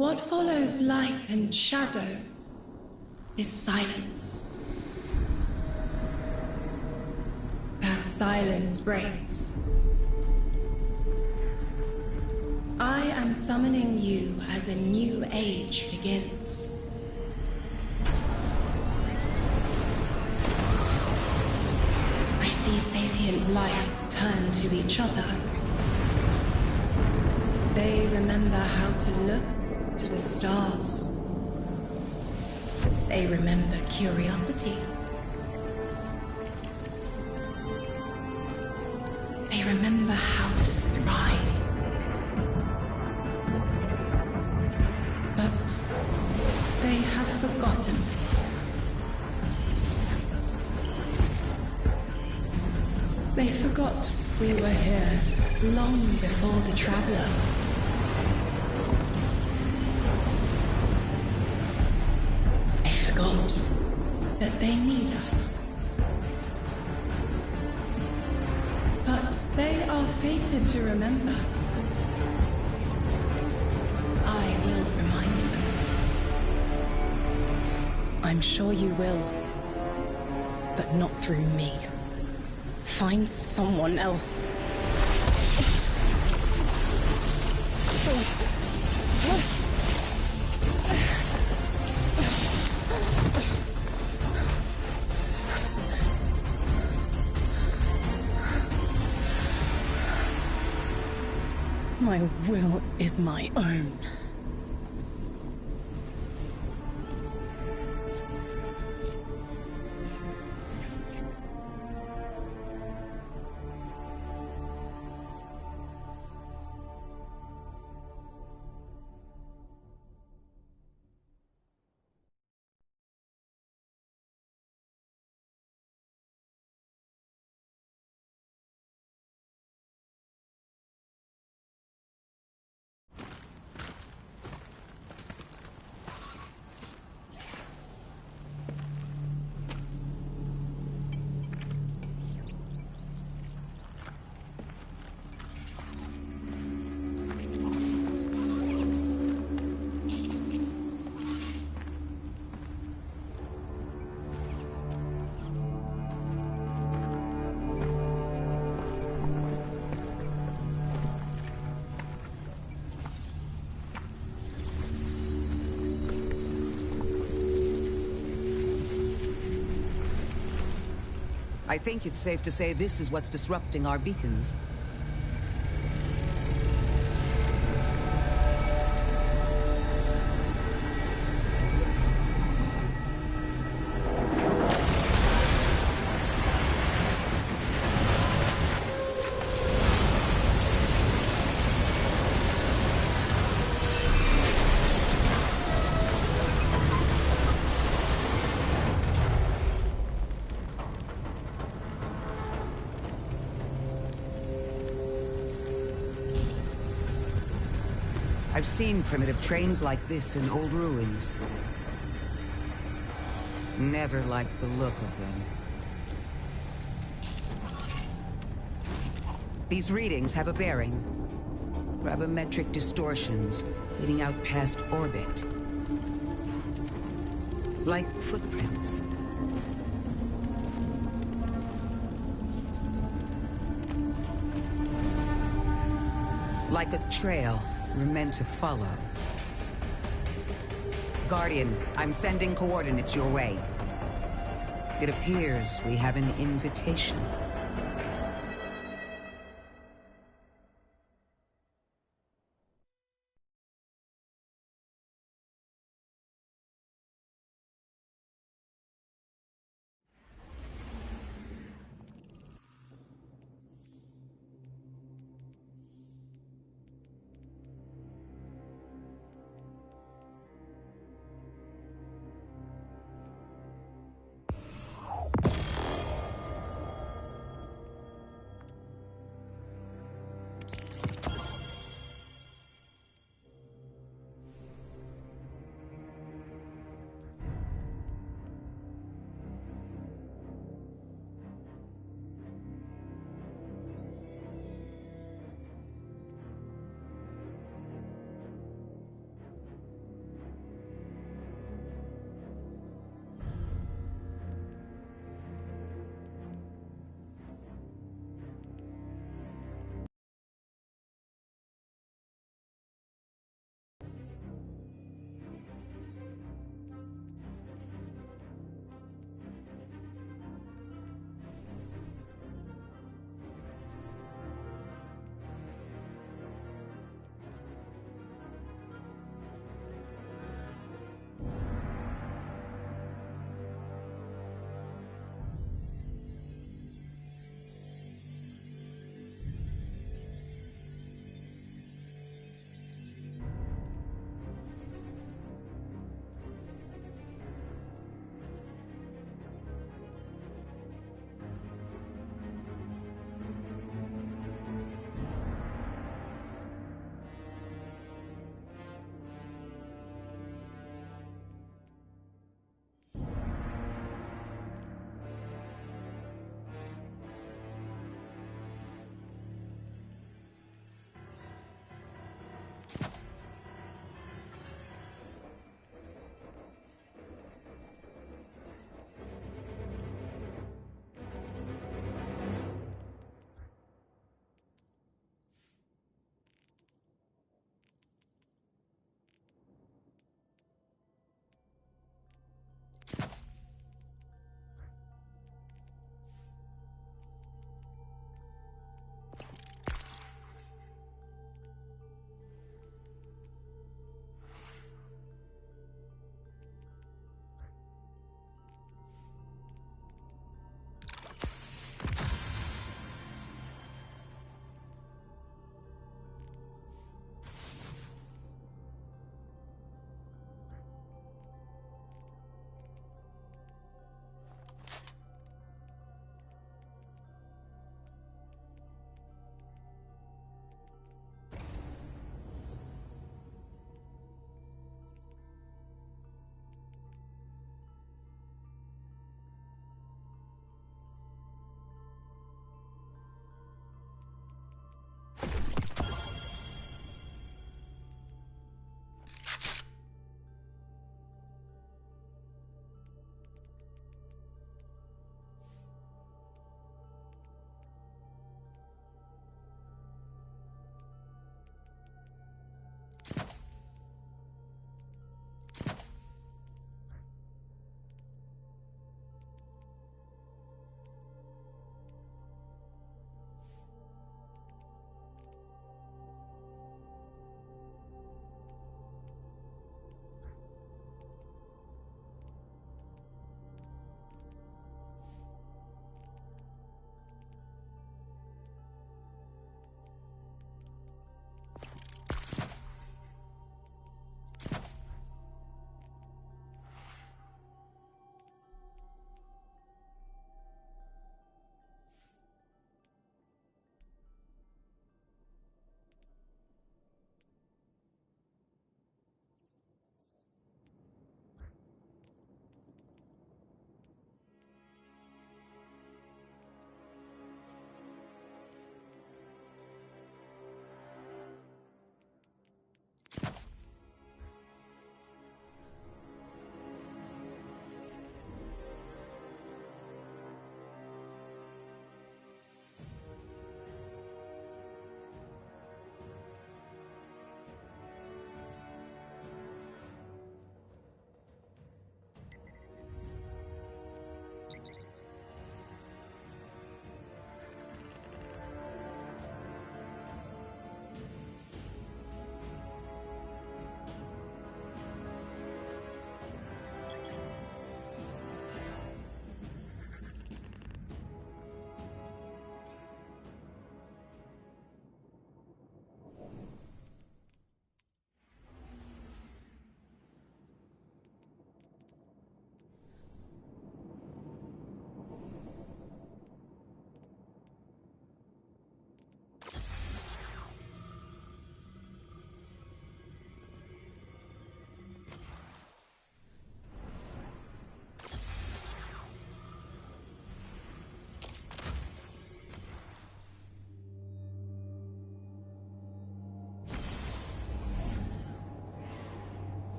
What follows light and shadow is silence. That silence breaks. I am summoning you as a new age begins. I see sapient life turn to each other. They remember how to look to the stars. They remember curiosity. They remember how to thrive. But they have forgotten. They forgot we were here long before the Traveler. They forgot that they need us. But they are fated to remember. I will remind them. I'm sure you will, but not through me. Find someone else. My will is my own. I think it's safe to say this is what's disrupting our beacons. I've seen primitive trains like this in old ruins. Never liked the look of them. These readings have a bearing. Gravimetric distortions leading out past orbit. Like footprints. Like a trail we're meant to follow. Guardian, I'm sending coordinates your way. It appears we have an invitation.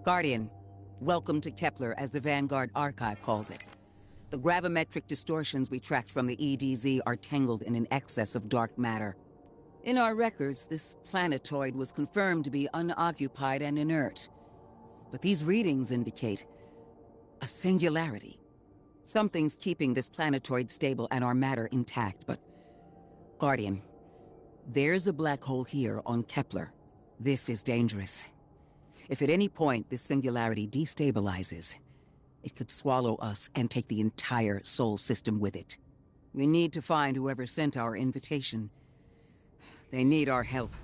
Guardian, welcome to Kepler, as the Vanguard Archive calls it. The gravimetric distortions we tracked from the EDZ are tangled in an excess of dark matter. In our records, this planetoid was confirmed to be unoccupied and inert. But these readings indicate a singularity. Something's keeping this planetoid stable and our matter intact, but... Guardian, there's a black hole here on Kepler. This is dangerous. If at any point this singularity destabilizes, it could swallow us and take the entire Sol system with it. We need to find whoever sent our invitation. They need our help.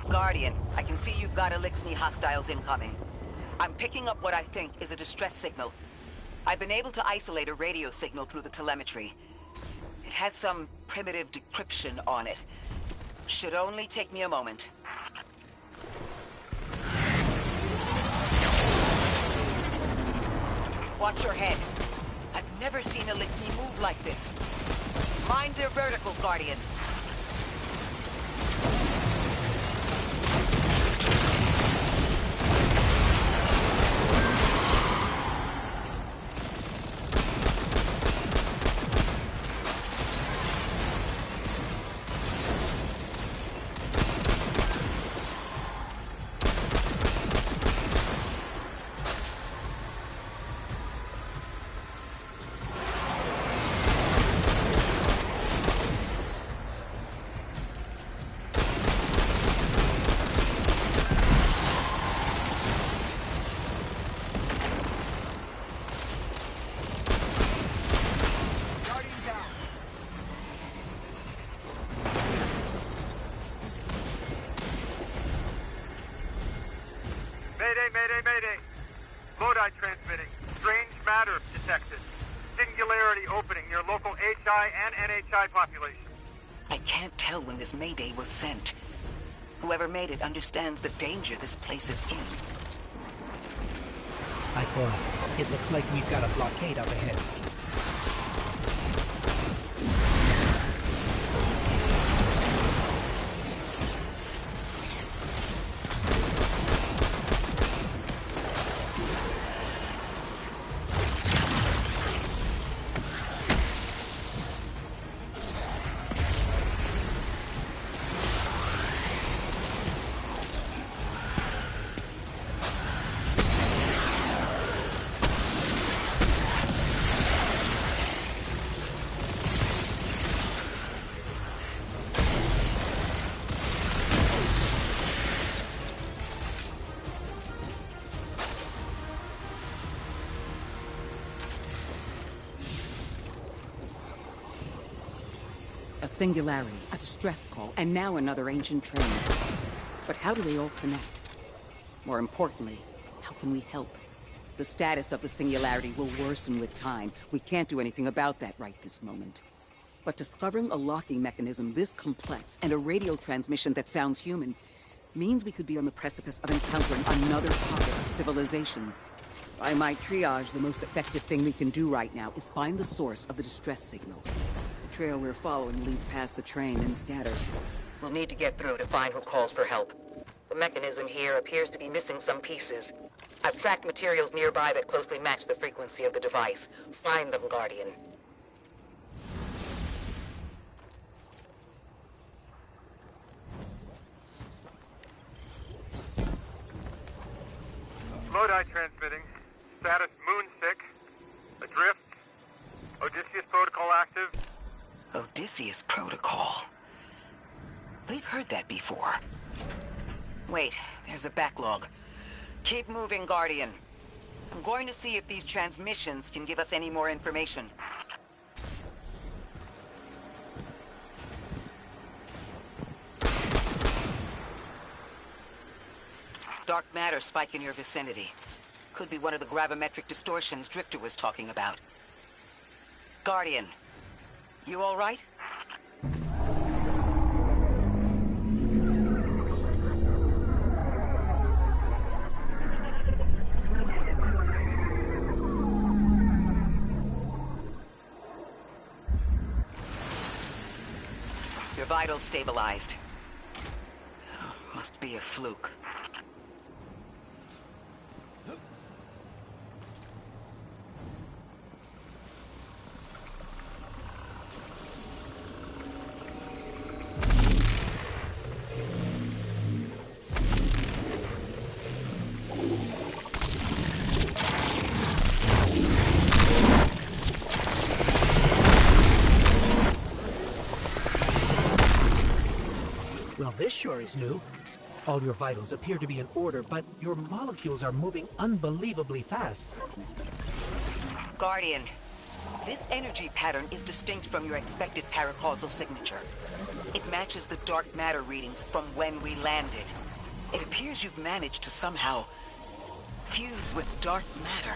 Guardian, I can see you've got Elixni hostiles incoming. I'm picking up what I think is a distress signal. I've been able to isolate a radio signal through the telemetry. It had some primitive decryption on it. Should only take me a moment. Watch your head. I've never seen Elixni move like this. Mind their vertical, Guardian. Mayday! Lodi transmitting. Strange matter detected. Singularity opening near local HI and NHI population. I can't tell when this Mayday was sent. Whoever made it understands the danger this place is in. Icora, it looks like we've got a blockade up ahead. A singularity, a distress call, and now another ancient train. But how do they all connect? More importantly, how can we help? The status of the singularity will worsen with time. We can't do anything about that right this moment. But discovering a locking mechanism this complex and a radio transmission that sounds human means we could be on the precipice of encountering another pocket of civilization. By my triage, the most effective thing we can do right now is find the source of the distress signal. The trail we're following leads past the train and scatters. We'll need to get through to find who calls for help. The mechanism here appears to be missing some pieces. I've tracked materials nearby that closely match the frequency of the device. Find them, Guardian. Lodi transmitting. Status moonsick. Adrift. Odysseus protocol active. Odysseus protocol. We've heard that before. Wait, there's a backlog. Keep moving, Guardian. I'm going to see if these transmissions can give us any more information. Dark matter spike in your vicinity. Could be one of the gravimetric distortions Drifter was talking about. Guardian, you all right? Your vitals stabilized. Must be a fluke. Well, this sure is new. All your vitals appear to be in order, but your molecules are moving unbelievably fast. Guardian, this energy pattern is distinct from your expected paracausal signature. It matches the dark matter readings from when we landed. It appears you've managed to somehow fuse with dark matter.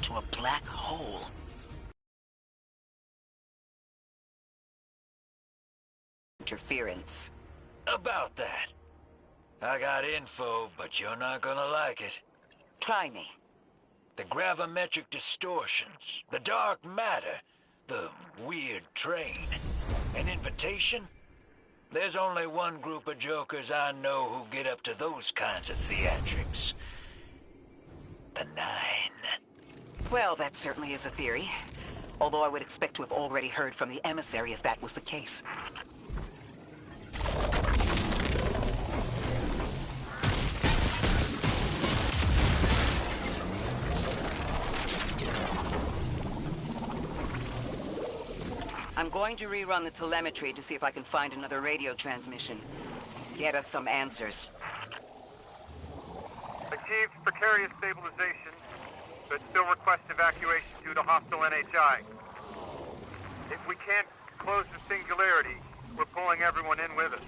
to a black hole. Interference. About that. I got info, but you're not gonna like it. Try me. The gravimetric distortions, the dark matter, the weird train. An invitation? There's only one group of jokers I know who get up to those kinds of theatrics. The Nine. Well, that certainly is a theory. Although I would expect to have already heard from the emissary if that was the case. I'm going to rerun the telemetry to see if I can find another radio transmission. Get us some answers. Achieved precarious stabilization, but still request evacuation due to hostile NHI. If we can't close the singularity, we're pulling everyone in with us.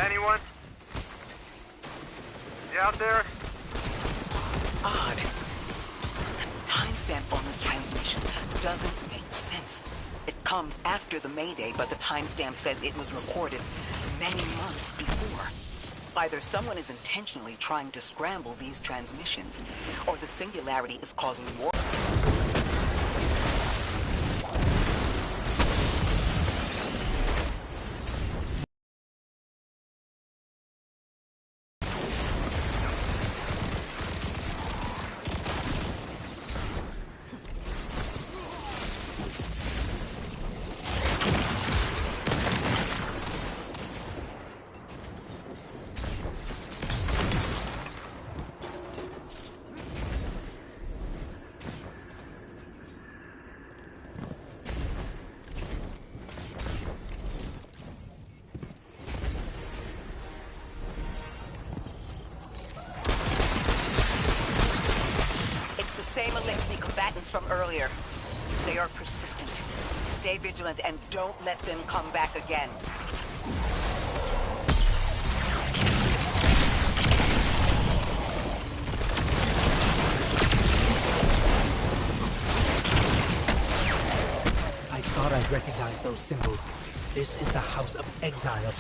Anyone? You out there? Odd. The timestamp on this transmission doesn't make sense. It comes after the Mayday, but the timestamp says it was recorded many months before. Either someone is intentionally trying to scramble these transmissions, or the singularity is causing war. From earlier. They are persistent. Stay vigilant and don't let them come back again. I thought I'd recognize those symbols. This is the House of Exile.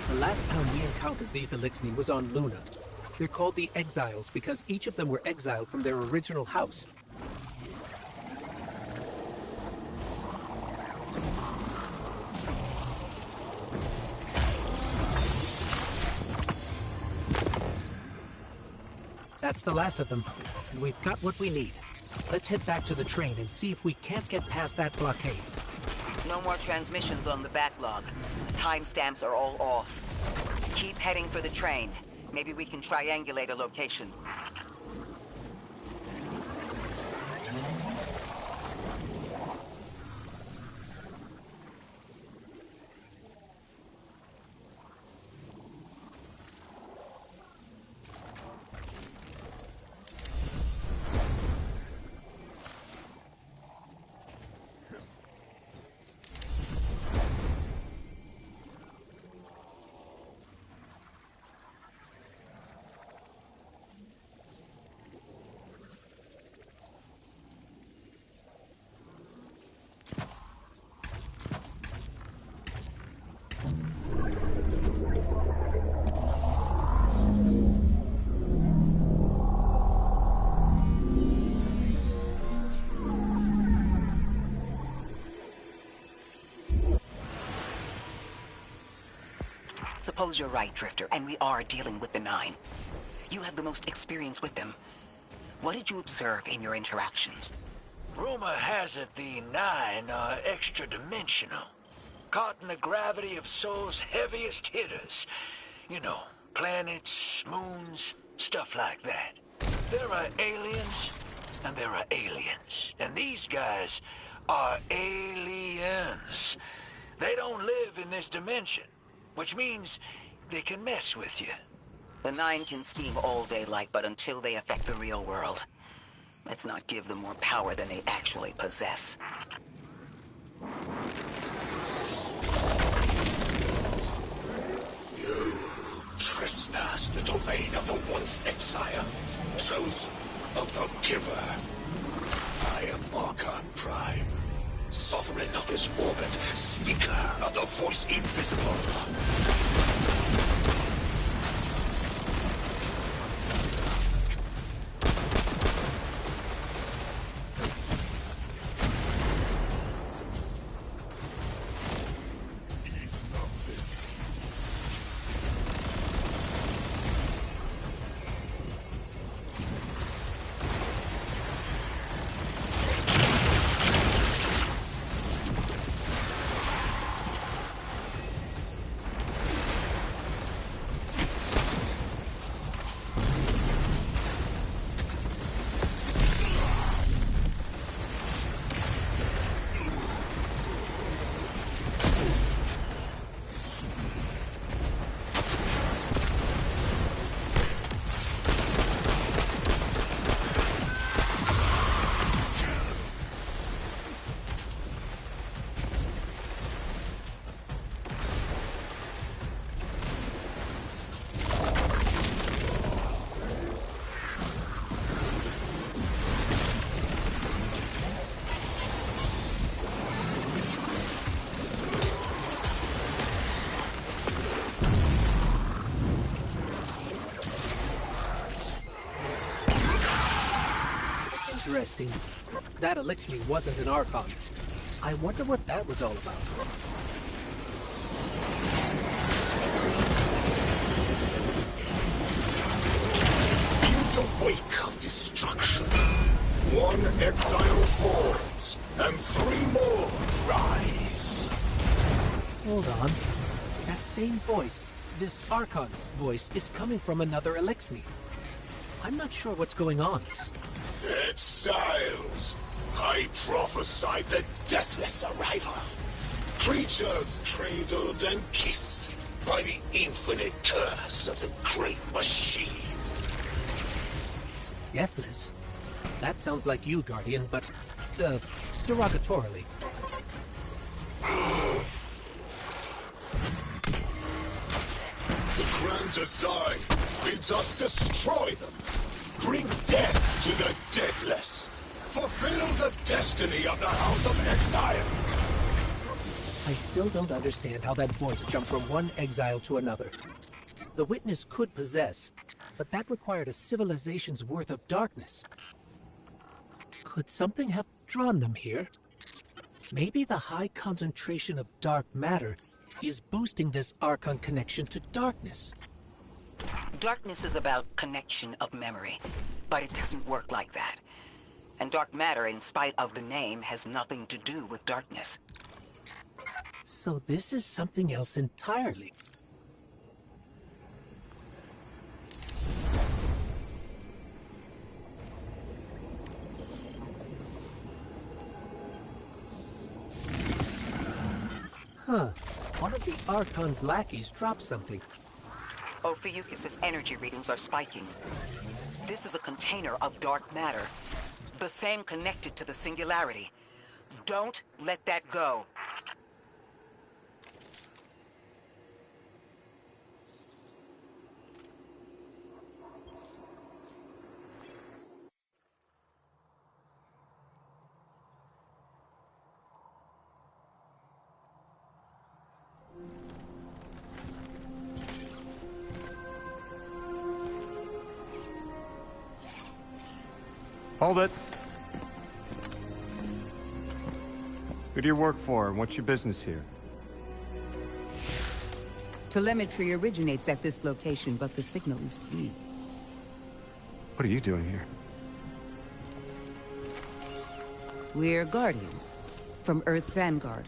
The last time we encountered these Elixni was on Luna. They're called the Exiles because each of them were exiled from their original house. That's the last of them, and we've got what we need. Let's head back to the train and see if we can't get past that blockade. No more transmissions on the backlog. The timestamps are all off. Keep heading for the train. Maybe we can triangulate a location. Suppose you're right, Drifter, and we are dealing with the Nine. You have the most experience with them. What did you observe in your interactions? Rumor has it the Nine are extra-dimensional. Caught in the gravity of Sol's heaviest hitters. You know, planets, moons, stuff like that. There are aliens, and there are aliens. And these guys are aliens. They don't live in this dimension, which means they can mess with you. The Nine can scheme all they like, but until they affect the real world, let's not give them more power than they actually possess. You trespass the domain of the once exile, chosen of the Giver. I am Archon Prime, sovereign of this orbit, speaker of the voice invisible. Interesting. That elixir wasn't an Archon. I wonder what that was all about. In the wake of destruction, one exile falls, and three more rise. Hold on. That same voice, this Archon's voice, is coming from another elixir. I'm not sure what's going on. Exiles! I prophesied the deathless arrival. Creatures cradled and kissed by the infinite curse of the great machine. Deathless? That sounds like you, Guardian, but, derogatorily. The grand design bids us destroy them. Bring death to the deathless. Fulfill the destiny of the House of Exile. I still don't understand how that voice jumped from one exile to another. The witness could possess, but that required a civilization's worth of darkness. Could something have drawn them here? Maybe the high concentration of dark matter is boosting this Archon connection to darkness. Darkness is about connection of memory, but it doesn't work like that. And dark matter, in spite of the name, has nothing to do with darkness. So this is something else entirely. Huh. One of the Archon's lackeys dropped something. Ophiuchus's energy readings are spiking. This is a container of dark matter. The same connected to the Singularity. Don't let that go. Hold it. Who do you work for, and what's your business here? Telemetry originates at this location, but the signal is weak. What are you doing here? We're Guardians, from Earth's vanguard.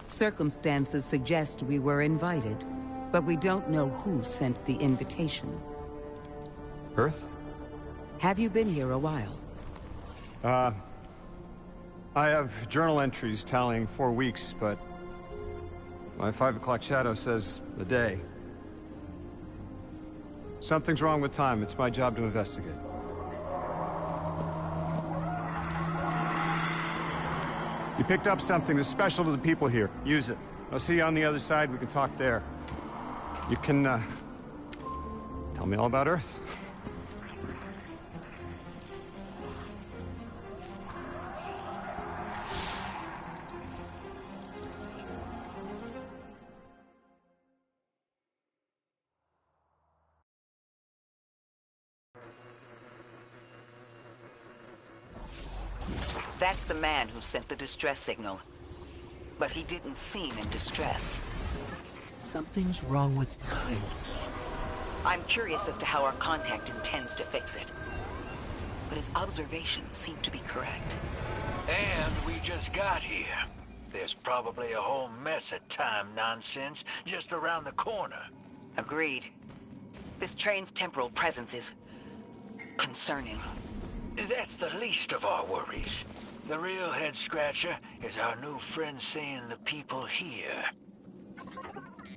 Circumstances suggest we were invited, but we don't know who sent the invitation. Earth? Have you been here a while? I have journal entries tallying 4 weeks, but my 5 o'clock shadow says a day. Something's wrong with time. It's my job to investigate. You picked up something that's special to the people here. Use it. I'll see you on the other side. We can talk there. You can, tell me all about Earth. That's the man who sent the distress signal. But he didn't seem in distress. Something's wrong with time. I'm curious as to how our contact intends to fix it. But his observations seem to be correct. And we just got here. There's probably a whole mess of time nonsense just around the corner. Agreed. This train's temporal presence is concerning. That's the least of our worries. The real head-scratcher is our new friend seeing the people here.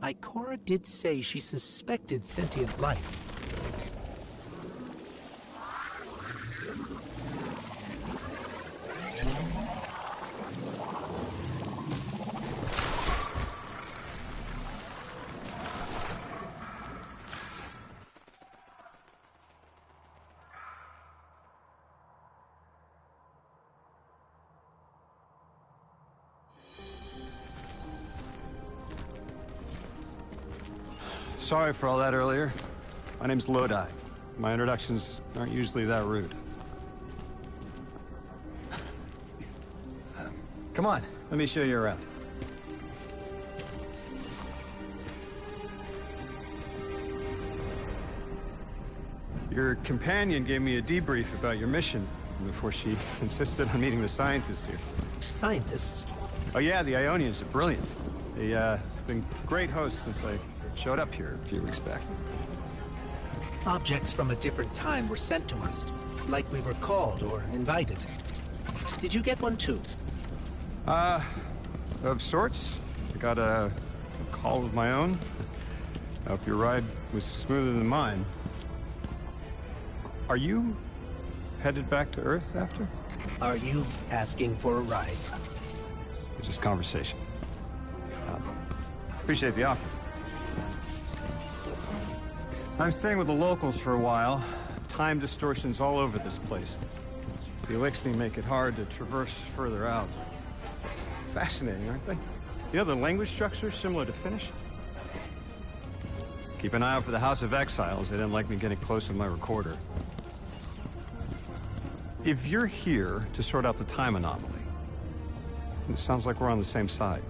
Ikora did say she suspected sentient life. Sorry for all that earlier. My name's Lodi. My introductions aren't usually that rude. Come on, let me show you around. Your companion gave me a debrief about your mission before she insisted on meeting the scientists here. Scientists? Oh yeah, the Ionians are brilliant. They've been great hosts since I showed up here a few weeks back. Objects from a different time were sent to us, like we were called or invited. Did you get one too? Of sorts. I got a call of my own. I hope your ride was smoother than mine. Are you headed back to Earth after? Are you asking for a ride? It's just conversation. Appreciate the offer. I'm staying with the locals for a while. Time distortions all over this place. The Elixni make it hard to traverse further out. Fascinating, aren't they? You know, the language structure is similar to Finnish. Keep an eye out for the House of Exiles. They didn't like me getting close with my recorder. If you're here to sort out the time anomaly, it sounds like we're on the same side.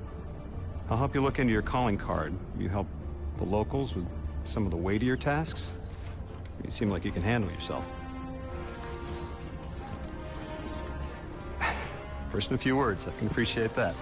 I'll help you look into your calling card. You help the locals with some of the weightier tasks. You seem like you can handle yourself. First in a few words, I can appreciate that.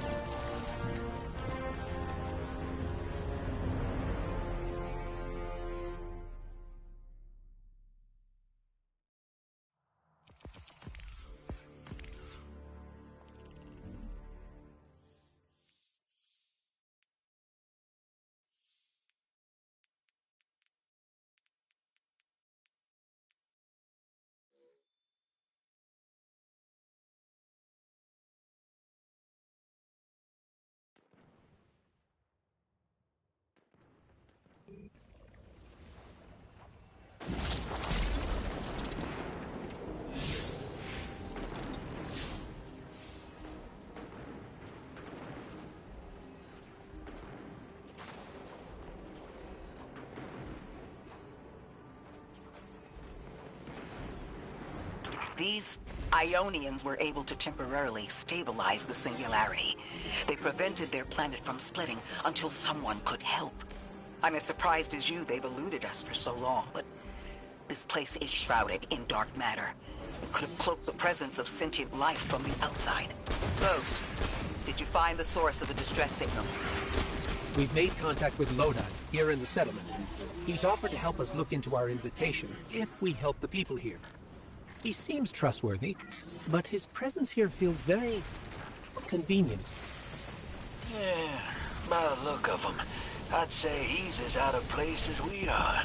These Ionians were able to temporarily stabilize the singularity. They prevented their planet from splitting until someone could help. I'm as surprised as you they've eluded us for so long, but this place is shrouded in dark matter. It could have cloaked the presence of sentient life from the outside. Ghost, did you find the source of the distress signal? We've made contact with Lodi, here in the settlement. He's offered to help us look into our invitation, if we help the people here. He seems trustworthy, but his presence here feels very convenient. Yeah, by the look of him, I'd say he's as out of place as we are.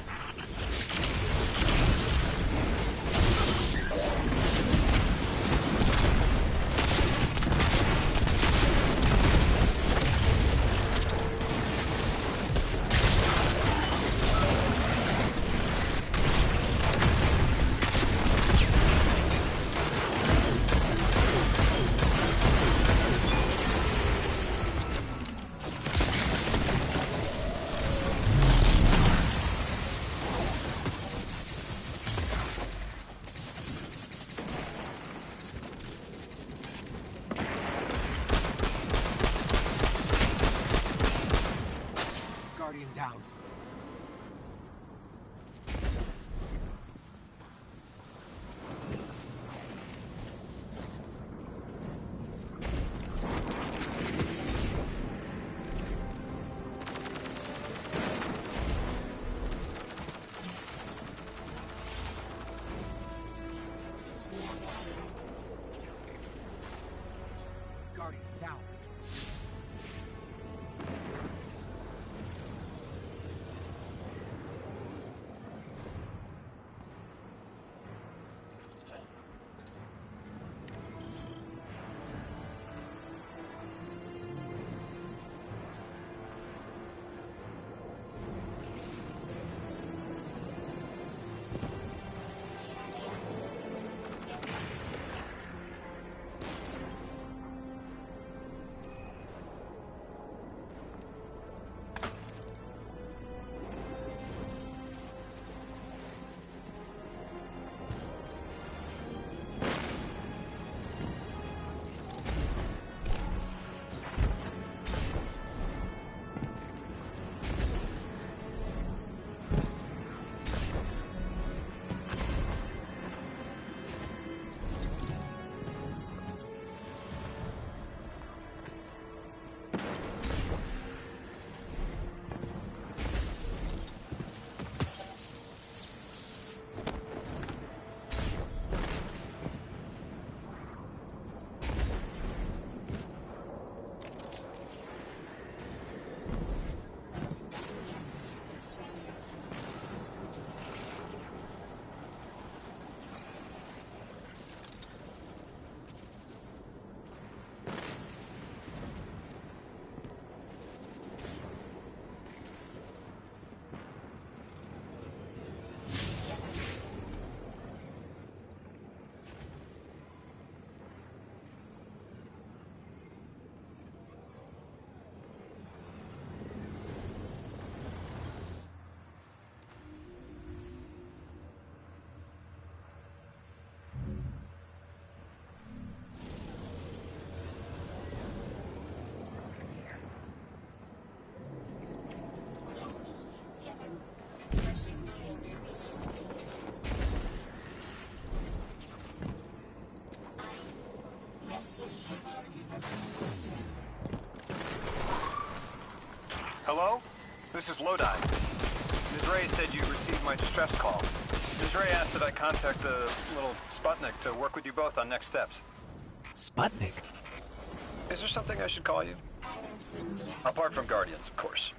Hello? This is Lodi. Ms. Ray said you received my distress call. Ms. Ray asked that I contact the little Sputnik to work with you both on next steps. Sputnik? Is there something I should call you? Apart from Guardians, of course.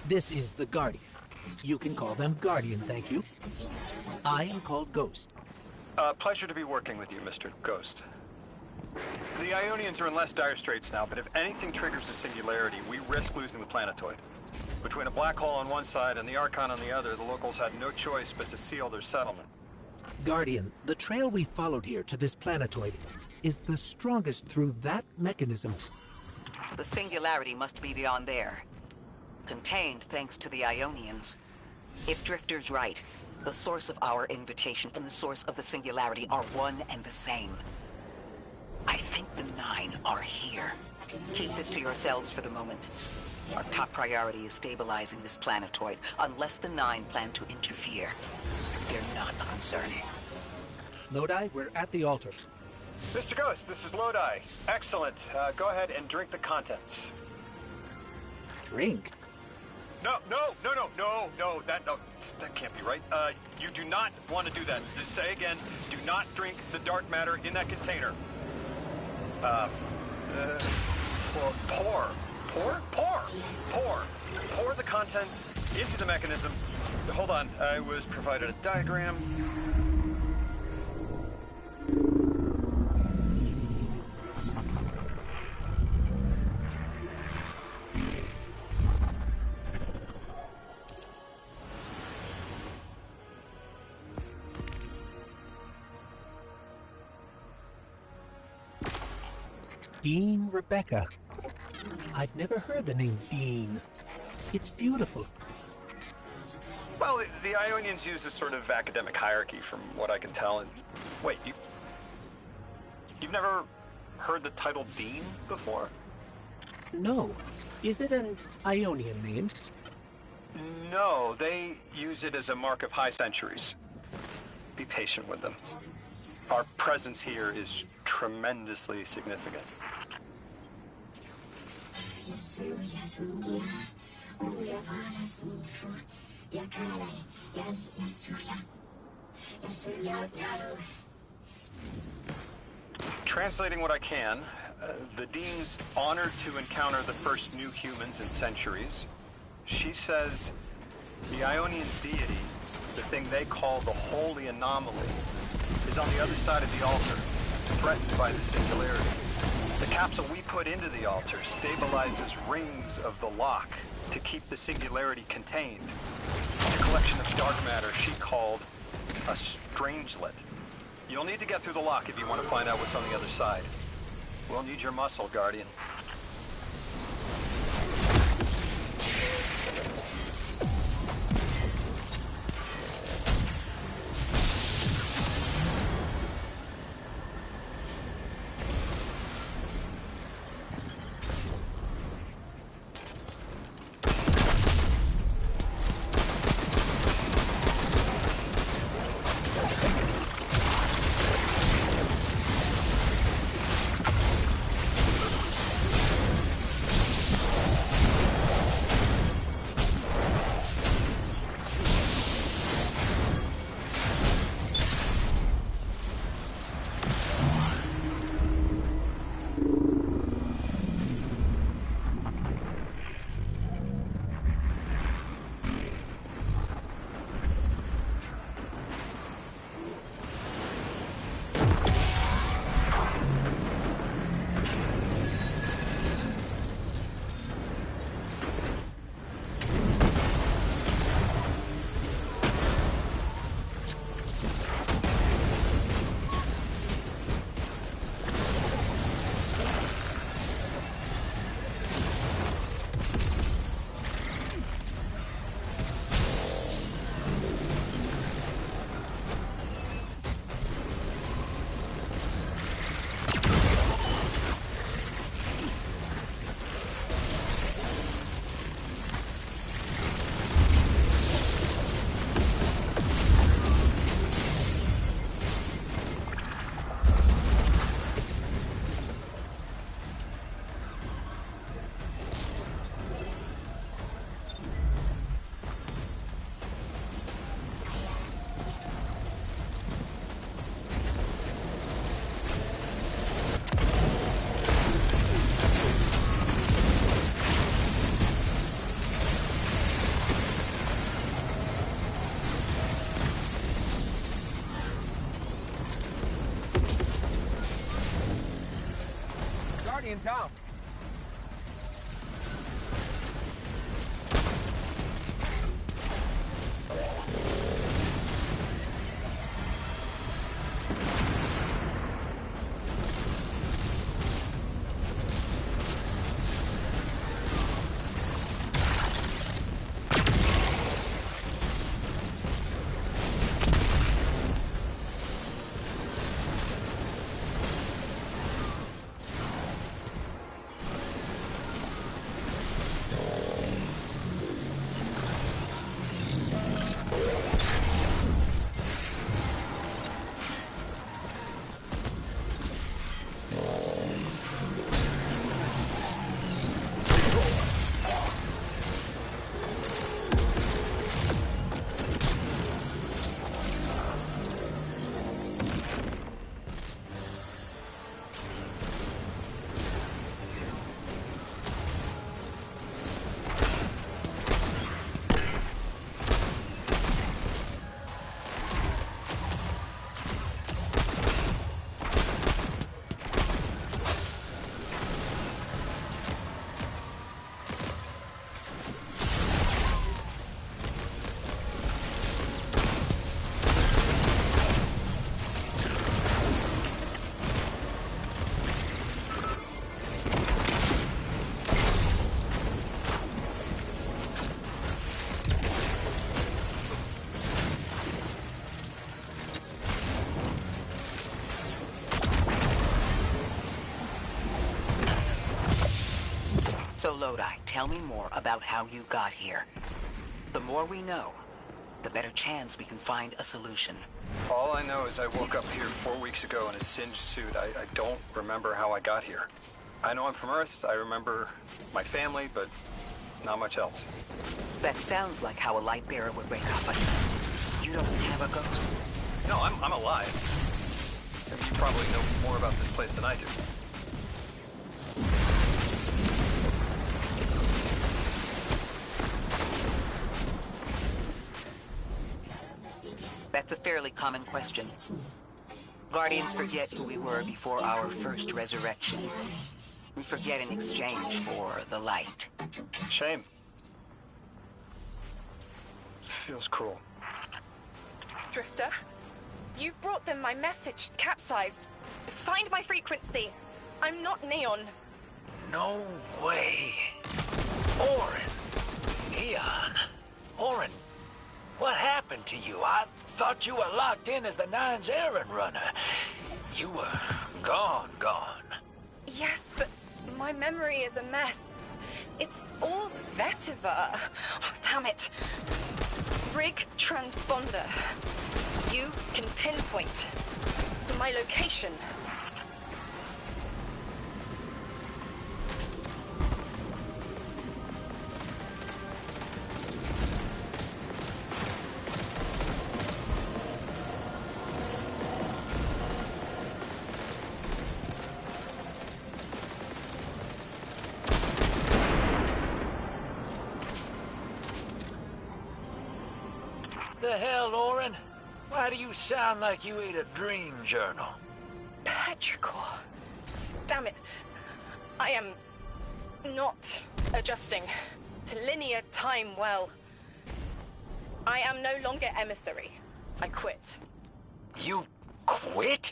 This is the Guardian. You can call them Guardian, thank you. I am called Ghost. Pleasure to be working with you, Mr. Ghost. The Ionians are in less dire straits now, but if anything triggers the singularity, we risk losing the planetoid. Between a black hole on one side and the Archon on the other, the locals had no choice but to seal their settlement. Guardian, the trail we followed here to this planetoid is the strongest through that mechanism. The singularity must be beyond there. Contained thanks to the Ionians. If Drifter's right, the source of our invitation and the source of the singularity are one and the same. I think the Nine are here. Keep this to yourselves for the moment. Our top priority is stabilizing this planetoid, unless the Nine plan to interfere. They're not a concern. Lodi, we're at the altar. Mr. Ghost, this is Lodi. Excellent. Go ahead and drink the contents. Drink? No, that can't be right. You do not want to do that. Say again, do not drink the dark matter in that container. Pour the contents into the mechanism. Hold on, I was provided a diagram. Dean Rebecca. I've never heard the name Dean. It's beautiful. Well, the Ionians use a sort of academic hierarchy from what I can tell. And wait, you've never heard the title Dean before? No. Is it an Ionian name? No, they use it as a mark of high centuries. Be patient with them. Our presence here is tremendously significant. Translating what I can, the Dean's honored to encounter the first new humans in centuries. She says the Ionian deity, the thing they call the Holy Anomaly, is on the other side of the altar, threatened by the singularity. The capsule we put into the altar stabilizes rings of the lock to keep the singularity contained. A collection of dark matter she called a strangelet. You'll need to get through the lock if you want to find out what's on the other side. We'll need your muscle, Guardian. laying down. So Lodi, tell me more about how you got here. The more we know, the better chance we can find a solution. All I know is I woke up here 4 weeks ago in a singed suit. I don't remember how I got here. I know I'm from Earth. I remember my family, but not much else. That sounds like how a light bearer would wake up, but you don't have a ghost. No, I'm alive. You probably know more about this place than I do. That's a fairly common question. Guardians forget who we were before our first resurrection. We forget in exchange for the light. Shame. Feels cruel. Drifter, you've brought them my message, capsized. Find my frequency. I'm not Neon. No way. Orin. Neon. Orin, what happened to you? I thought you were locked in as the Nine's errand runner. You were gone. Yes, but my memory is a mess. It's all vetiver. Oh, damn it. Rig transponder. You can pinpoint my location. The hell, Orin? Why do you sound like you ate a dream journal? Petrichor. Damn it. I am not adjusting to linear time well. I am no longer emissary. I quit. You quit?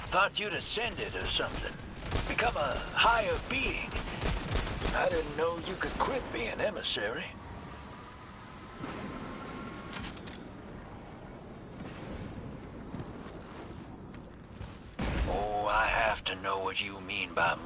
Thought you'd ascended or something. Become a higher being. I didn't know you could quit being emissary. Oh, I have to know what you mean by